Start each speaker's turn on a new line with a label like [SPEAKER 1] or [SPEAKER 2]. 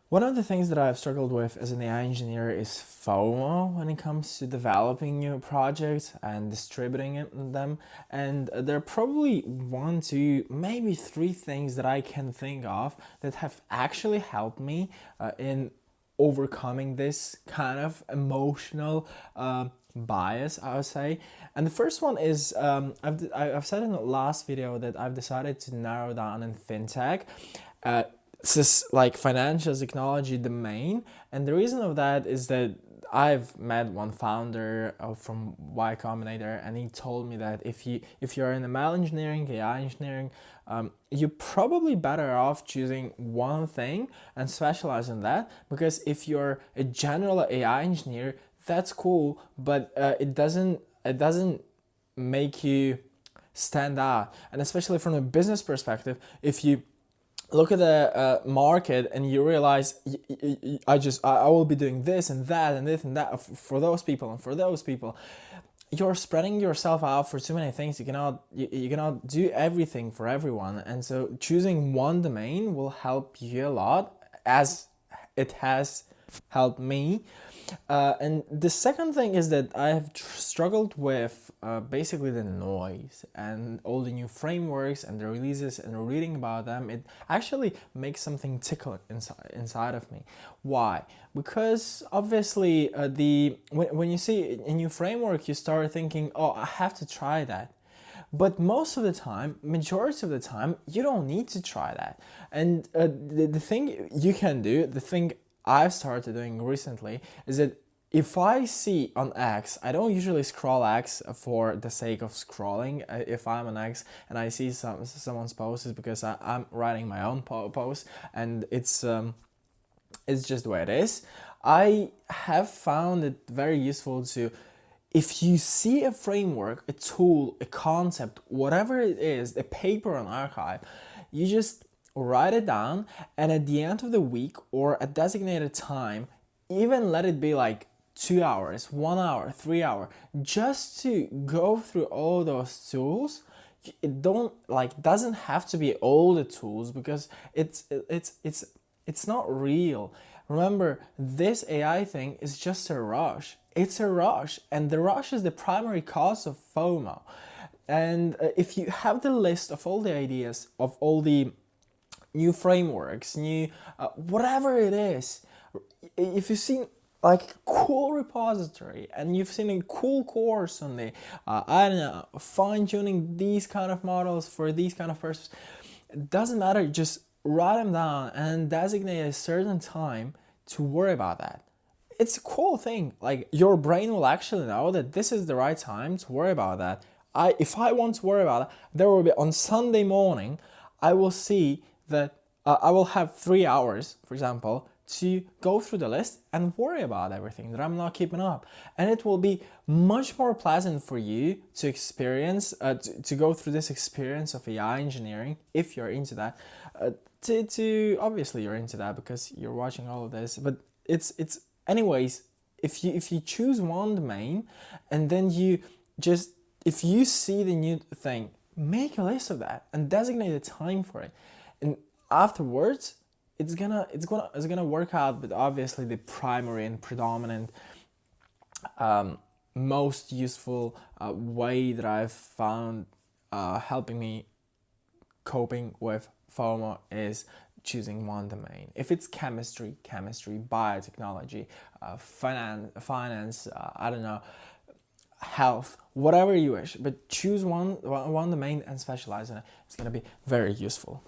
[SPEAKER 1] One of the things that I've struggled with as an AI engineer is FOMO when it comes to developing new projects and distributing them. And there are probably one, two, maybe three things that I can think of that have actually helped me in overcoming this kind of emotional bias, I would say. And the first one is I've said in the last video that I've decided to narrow down in fintech. This is like financial technology domain, and the reason of that is that I've met one founder from Y Combinator, and he told me that if you're in ML engineering, AI engineering, you're probably better off choosing one thing and specialize in that, because if you're a general AI engineer, that's cool, but it doesn't make you stand out. And especially from a business perspective, if you look at the market and you realize I will be doing this and that and this and that for those people and for those people, you're spreading yourself out for too many things. You cannot do everything for everyone, and so choosing one domain will help you a lot, as it has helped me. And the second thing is that I have struggled with basically the noise and all the new frameworks and the releases, and reading about them. It actually makes something tickle inside of me. Why? Because obviously when you see a new framework, you start thinking, oh, I have to try that. But most of the time, majority of the time, you don't need to try that. And the thing you can do, the thing I've started doing recently, is that if I see on X, I don't usually scroll X for the sake of scrolling. If I'm on X and I see someone's post, is because I'm writing my own post, and it's just the way it is. I have found it very useful to, if you see a framework, a tool, a concept, whatever it is, a paper on archive, you just write it down, and at the end of the week or a designated time, even let it be like 2 hours, 1 hour, 3 hour, just to go through all those tools. It doesn't have to be all the tools, because it's not real. Remember, this AI thing is just a rush. It's a rush, and the rush is the primary cause of FOMO. And if you have the list of all the ideas, of all the new frameworks, new whatever it is, if you've seen like a cool repository and you've seen a cool course on the I don't know, fine-tuning these kind of models for these kind of purposes, it doesn't matter, just write them down and designate a certain time to worry about that. It's a cool thing. Like, your brain will actually know that this is the right time to worry about that. If I want to worry about it, there will be on Sunday morning, I will see that I will have 3 hours, for example, to go through the list and worry about everything that I'm not keeping up. And it will be much more pleasant for you to experience, to go through this experience of AI engineering, if you're into that. To obviously you're into that because you're watching all of this, but it's anyways, if you choose one domain, and then if you see the new thing, make a list of that and designate a time for it. And afterwards, it's gonna work out. But obviously, the primary and predominant, most useful way that I've found helping me coping with FOMO is choosing one domain. If it's chemistry, biotechnology, finance, I don't know, health, whatever you wish, but choose one domain and specialize in it. It's gonna be very useful.